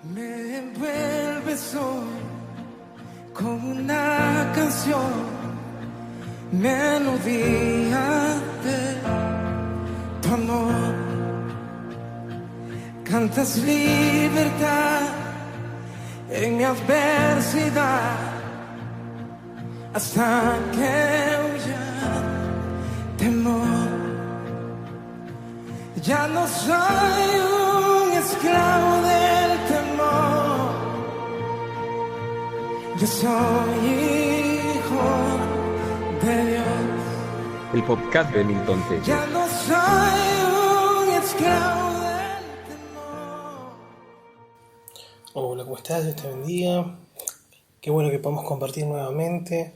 Me envuelves hoy con una canción, melodía de tu amor. Cantas libertad en mi adversidad, hasta que huya temor. Ya no soy un esclavo del temor, yo soy hijo de Dios. El podcast de Milton Tello. Ya no soy un esclavo del temor. Hola, ¿cómo estás? Dios te bendiga. Qué bueno que podamos compartir nuevamente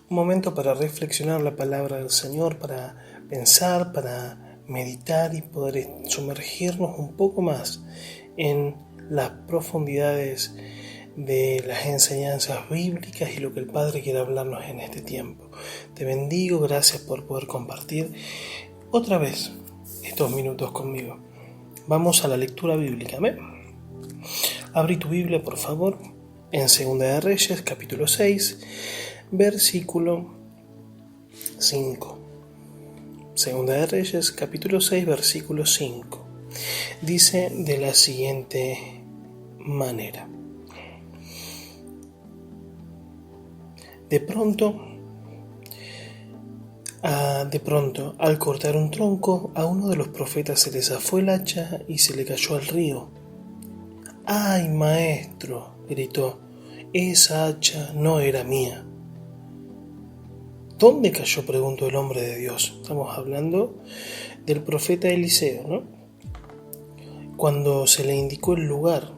un momento para reflexionar la palabra del Señor, para pensar, para meditar y poder sumergirnos un poco más en las profundidades de las enseñanzas bíblicas y lo que el Padre quiere hablarnos en este tiempo. Te bendigo, gracias por poder compartir otra vez estos minutos conmigo. Vamos a la lectura bíblica. ¿Amén? Abrí tu Biblia, por favor, en Segunda de Reyes, capítulo 6, versículo 5. Segunda de Reyes, capítulo 6, versículo 5. Dice de la siguiente manera. De pronto, al cortar un tronco, a uno de los profetas se le zafó el hacha y se le cayó al río. ¡Ay, maestro!, gritó, esa hacha no era mía. ¿Dónde cayó?, preguntó el hombre de Dios. Estamos hablando del profeta Eliseo, ¿no? Cuando se le indicó el lugar,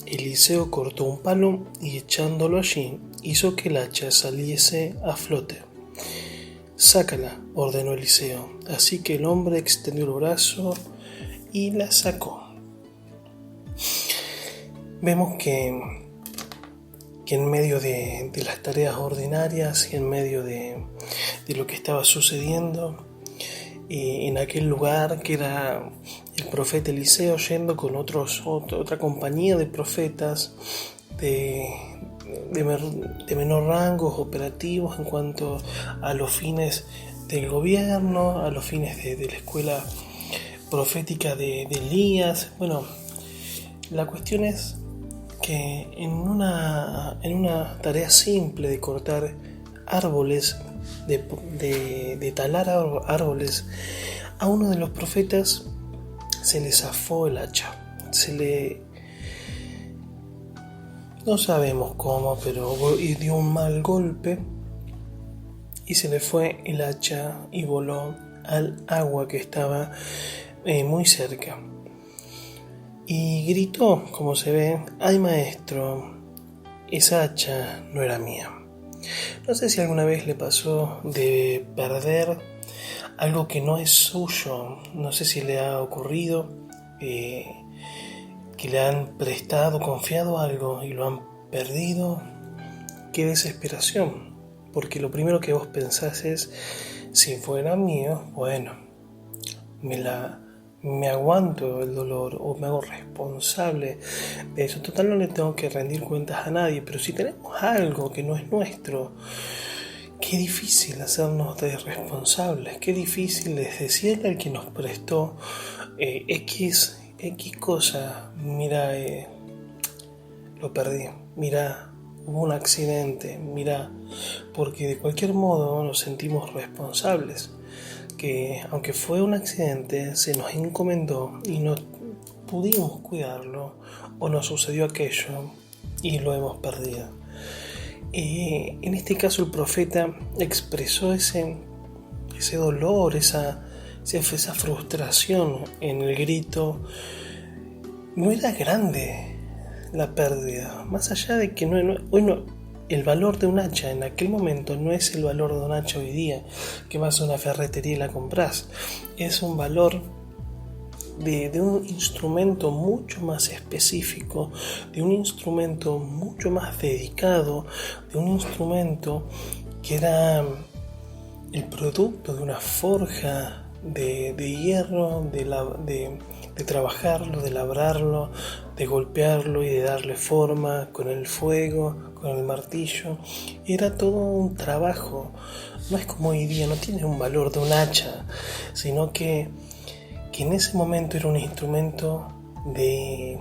Eliseo cortó un palo y echándolo allí, hizo que el hacha saliese a flote. Sácala, ordenó Eliseo. Así que el hombre extendió el brazo y la sacó. Vemos que en medio de las tareas ordinarias y en medio de lo que estaba sucediendo en aquel lugar, que era el profeta Eliseo yendo con otra compañía de profetas de menor rangos operativos en cuanto a los fines del gobierno, a los fines de la escuela profética de Elías. Bueno, la cuestión es que en una tarea simple de cortar árboles, de talar árboles, a uno de los profetas se le zafó el hacha. No sabemos cómo, pero dio un mal golpe y se le fue el hacha y voló al agua que estaba muy cerca. Y gritó, como se ve, ¡ay, maestro! Esa hacha no era mía. No sé si alguna vez le pasó de perder algo que no es suyo. No sé si le ha ocurrido que le han prestado, confiado algo y lo han perdido. ¡Qué desesperación! Porque lo primero que vos pensás es, si fuera mío, bueno, me aguanto el dolor o me hago responsable de eso. Total, no le tengo que rendir cuentas a nadie. Pero si tenemos algo que no es nuestro, qué difícil hacernos de responsables. Qué difícil es decirle al que nos prestó X cosa. Mira, lo perdí. Mira, hubo un accidente. Mira, porque de cualquier modo nos sentimos responsables. Que aunque fue un accidente, se nos encomendó y no pudimos cuidarlo, o nos sucedió aquello y lo hemos perdido. En este caso el profeta expresó ese dolor, esa frustración en el grito. No era grande la pérdida, más allá de que hoy no. El valor de un hacha en aquel momento no es el valor de un hacha hoy día, que vas a una ferretería y la compras. Es un valor de un instrumento mucho más específico, de un instrumento mucho más dedicado, de un instrumento que era el producto de una forja de hierro, de trabajarlo, de labrarlo, de golpearlo y de darle forma con el fuego, con el martillo. Era todo un trabajo. No es como hoy día, no tiene un valor de un hacha, sino que en ese momento era un instrumento de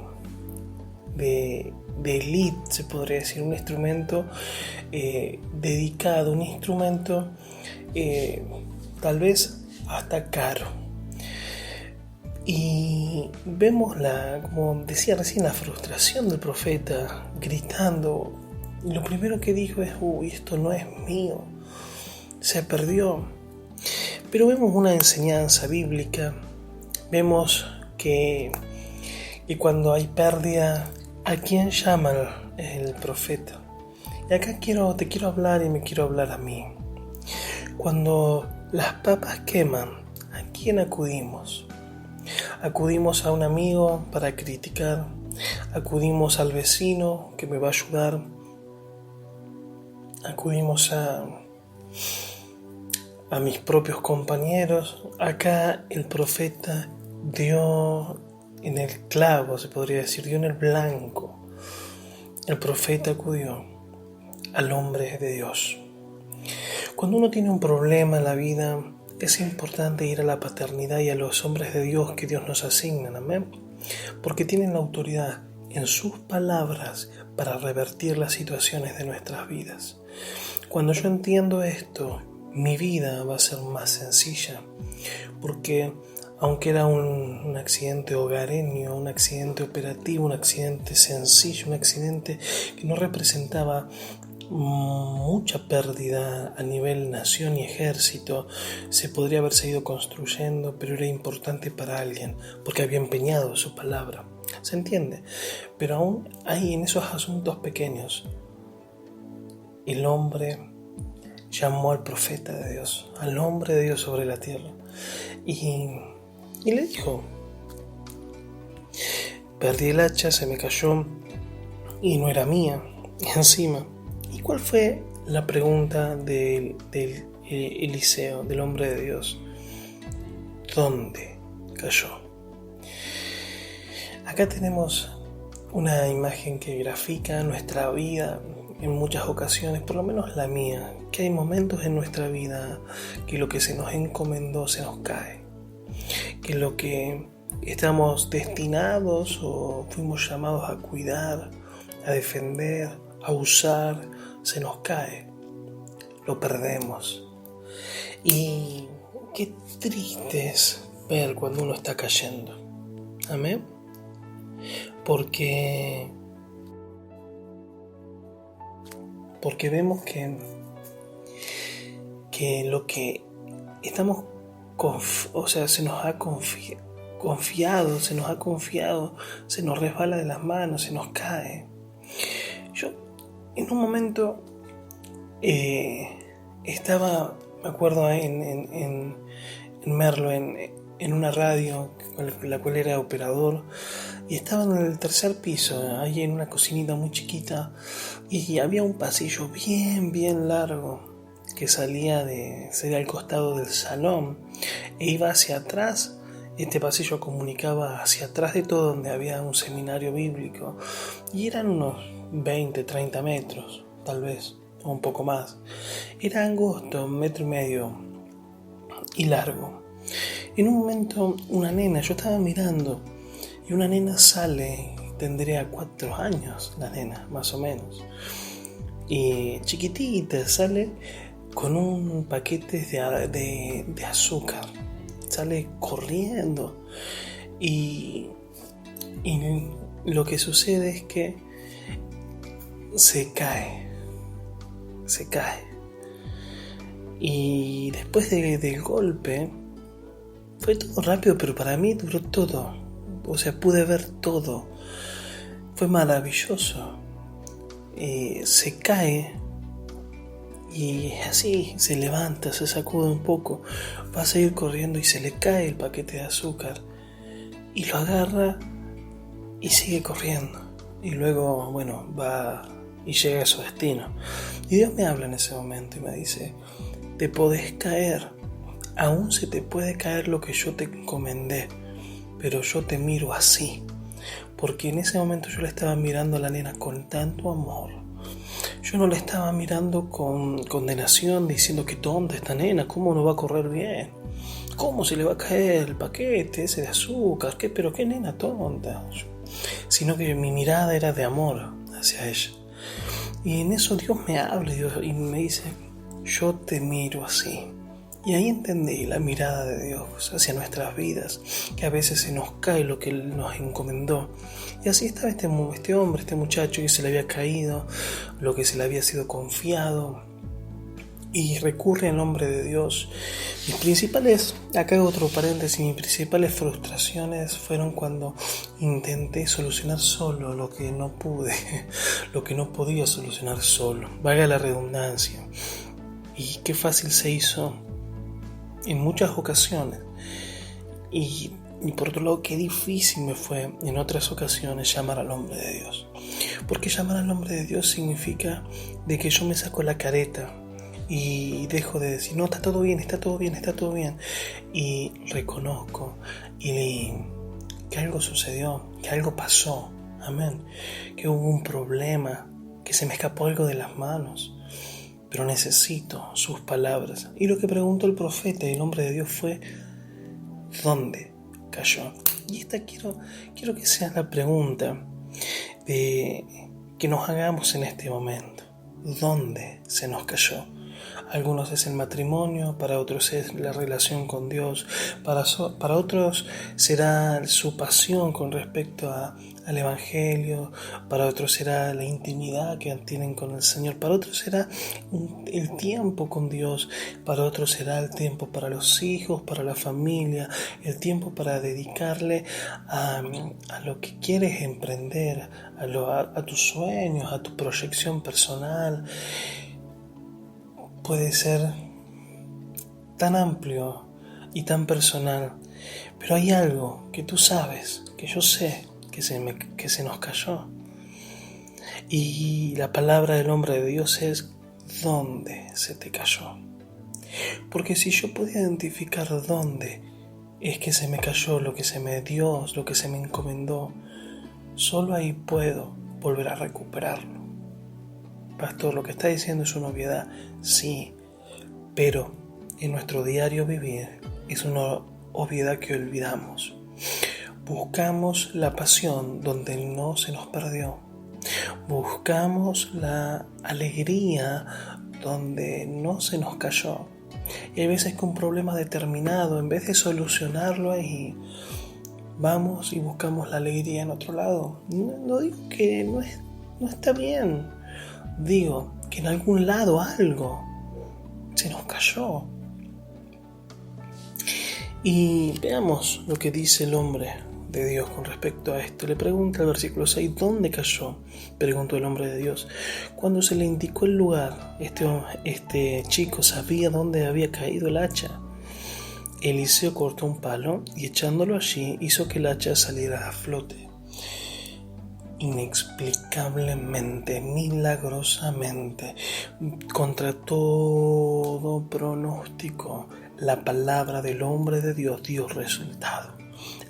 élite, se podría decir, un instrumento dedicado, un instrumento tal vez hasta caro. Y vemos como decía recién, la frustración del profeta gritando. Y lo primero que dijo es: uy, esto no es mío, se perdió. Pero vemos una enseñanza bíblica, vemos que cuando hay pérdida, ¿a quién llama el profeta? Y acá te quiero hablar y me quiero hablar a mí. Cuando las papas queman, ¿a quién acudimos? Acudimos a un amigo para criticar, acudimos al vecino que me va a ayudar, acudimos a mis propios compañeros. Acá el profeta dio en el clavo, se podría decir, dio en el blanco. El profeta acudió al hombre de Dios. Cuando uno tiene un problema en la vida, es importante ir a la paternidad y a los hombres de Dios que Dios nos asigna, amén, porque tienen la autoridad en sus palabras para revertir las situaciones de nuestras vidas. Cuando yo entiendo esto, mi vida va a ser más sencilla, porque aunque era un accidente hogareño, un accidente operativo, un accidente sencillo, un accidente que no representaba mucha pérdida a nivel nación y ejército, se podría haber seguido construyendo, pero era importante para alguien, porque había empeñado su palabra. ¿Se entiende? Pero aún hay en esos asuntos pequeños, el hombre llamó al profeta de Dios, al hombre de Dios sobre la tierra, y le dijo: perdí el hacha, se me cayó y no era mía, y encima. ¿Y cuál fue la pregunta del Eliseo, del hombre de Dios? ¿Dónde cayó? Acá tenemos una imagen que grafica nuestra vida en muchas ocasiones, por lo menos la mía, que hay momentos en nuestra vida que lo que se nos encomendó se nos cae, que lo que estamos destinados o fuimos llamados a cuidar, a defender, a usar, se nos cae, lo perdemos. Y qué triste es ver cuando uno está cayendo, amén, porque vemos que lo que estamos se nos ha confiado, se nos resbala de las manos, se nos cae. Yo en un momento estaba, me acuerdo, en Merlo, en una radio con la cual era operador, y estaba en el tercer piso, ahí en una cocinita muy chiquita, y había un pasillo bien largo que salía al costado del salón e iba hacia atrás. Este pasillo comunicaba hacia atrás de todo, donde había un seminario bíblico, y eran unos 20-30 metros, tal vez, o un poco más. Era angosto, 1,5 metros y largo. En un momento una nena, yo estaba mirando, y una nena sale, tendría 4 años, la nena, más o menos, y chiquitita, sale con un paquete de azúcar, sale corriendo, y lo que sucede es que se cae, y después del golpe fue todo rápido, pero para mí duró todo, o sea, pude ver todo, fue maravilloso. Se cae y así se levanta, se sacude un poco, va a seguir corriendo y se le cae el paquete de azúcar y lo agarra y sigue corriendo, y luego va y llega a su destino. Y Dios me habla en ese momento y me dice: te podés caer, aún se te puede caer lo que yo te encomendé, pero yo te miro así, porque en ese momento yo le estaba mirando a la nena con tanto amor. Yo no le estaba mirando con condenación, diciendo que tonta esta nena, cómo no va a correr bien, cómo se le va a caer el paquete ese de azúcar, pero qué nena tonta. Sino que mi mirada era de amor hacia ella. Y en eso Dios me habla y me dice, yo te miro así. Y ahí entendí la mirada de Dios hacia nuestras vidas, que a veces se nos cae lo que Él nos encomendó. Y así estaba este hombre, este muchacho que se le había caído, lo que se le había sido confiado, y recurre al nombre de Dios. Mis principales frustraciones fueron cuando intenté solucionar solo lo que no pude, lo que no podía solucionar solo, valga la redundancia. Y qué fácil se hizo en muchas ocasiones, y por otro lado qué difícil me fue en otras ocasiones llamar al nombre de Dios, porque llamar al nombre de Dios significa de que yo me saco la careta y dejo de decir, no, está todo bien, y reconozco que algo sucedió, que algo pasó, amén, que hubo un problema, que se me escapó algo de las manos, pero necesito sus palabras. Y lo que preguntó el profeta y el hombre de Dios fue, ¿dónde cayó? Y esta quiero que sea la pregunta que nos hagamos en este momento. ¿Dónde se nos cayó? Algunos es el matrimonio, para otros es la relación con Dios, para otros será su pasión con respecto al Evangelio, para otros será la intimidad que tienen con el Señor, para otros será el tiempo con Dios, para otros será el tiempo para los hijos, para la familia, el tiempo para dedicarle a lo que quieres emprender, a tus sueños, a tu proyección personal. Puede ser tan amplio y tan personal, pero hay algo que tú sabes, que yo sé, que se nos cayó. Y la palabra del hombre de Dios es, ¿dónde se te cayó? Porque si yo puedo identificar dónde es que se me cayó lo que se me dio, lo que se me encomendó, solo ahí puedo volver a recuperarlo. Pastor, lo que está diciendo es una obviedad, sí, pero en nuestro diario vivir es una obviedad que olvidamos. Buscamos la pasión donde no se nos perdió. Buscamos la alegría donde no se nos cayó. Y hay veces que un problema determinado, en vez de solucionarlo ahí, vamos y buscamos la alegría en otro lado. No digo que no está bien. Digo que en algún lado algo se nos cayó. Y veamos lo que dice el hombre de Dios con respecto a esto. Le pregunta el versículo 6, ¿dónde cayó? Preguntó el hombre de Dios. Cuando se le indicó el lugar, este chico sabía dónde había caído el hacha. Eliseo cortó un palo y echándolo allí hizo que el hacha saliera a flote. Inexplicablemente, milagrosamente, contra todo pronóstico, la palabra del hombre de Dios dio resultado.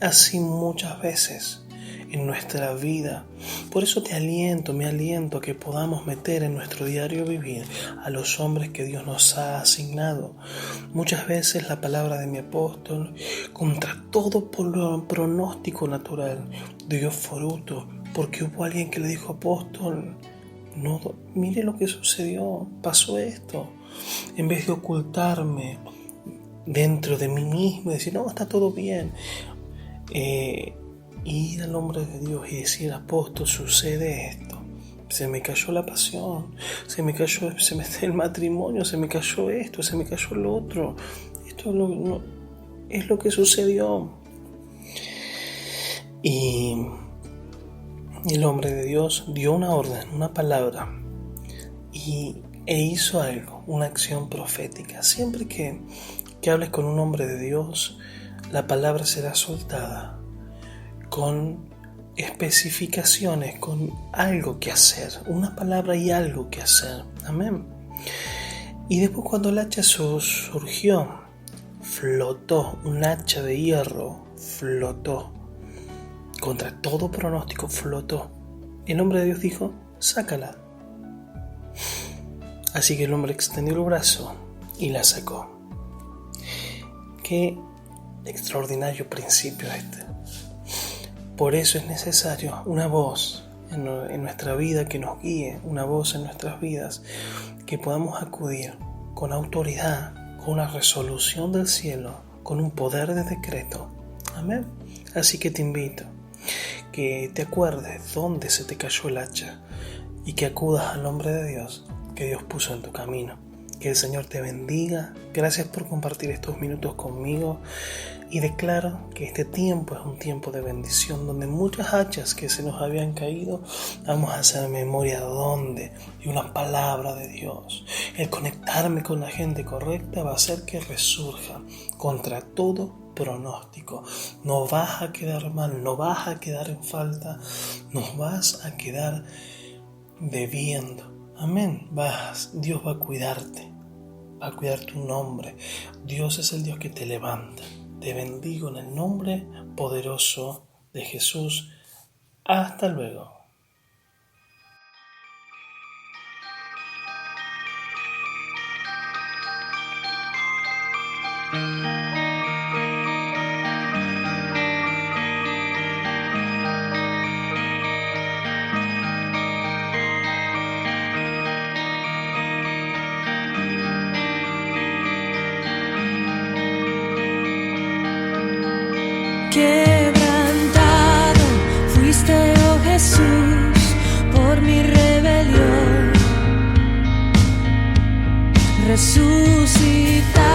Así muchas veces en nuestra vida. Por eso me aliento a que podamos meter en nuestro diario vivir a los hombres que Dios nos ha asignado. Muchas veces la palabra de mi apóstol, contra todo pronóstico natural, dio fruto. Porque hubo alguien que le dijo, apóstol, no, mire lo que sucedió, pasó esto. En vez de ocultarme dentro de mí mismo y decir, no, está todo bien, ir al hombre de Dios y decir, apóstol, sucede esto. Se me cayó la pasión, se me cayó el matrimonio, se me cayó esto, se me cayó lo otro. Esto es lo que sucedió. Y el hombre de Dios dio una orden, una palabra, e hizo algo, una acción profética. Siempre que hables con un hombre de Dios, la palabra será soltada con especificaciones, con algo que hacer, una palabra y algo que hacer. Amén. Y después cuando el hacha surgió, flotó, un hacha de hierro flotó. contra todo pronóstico flotó. El hombre de Dios dijo: sácala. Así que el hombre extendió el brazo y la sacó. Qué extraordinario principio este. Por eso es necesario una voz en nuestra vida que nos guíe, una voz en nuestras vidas que podamos acudir con autoridad, con una resolución del cielo, con un poder de decreto. Amén. Así que te invito que te acuerdes dónde se te cayó el hacha y que acudas al nombre de Dios que Dios puso en tu camino. Que el Señor te bendiga. Gracias por compartir estos minutos conmigo. Y declaro que este tiempo es un tiempo de bendición donde muchas hachas que se nos habían caído vamos a hacer memoria de dónde, de una palabra de Dios. El conectarme con la gente correcta va a hacer que resurja contra todo pronóstico. No vas a quedar mal, no vas a quedar en falta, no vas a quedar debiendo. Amén. Dios va a cuidarte, va a cuidar tu nombre. Dios es el Dios que te levanta. Te bendigo en el nombre poderoso de Jesús. Hasta luego. Quebrantado fuiste, oh Jesús, por mi rebelión. Resucitado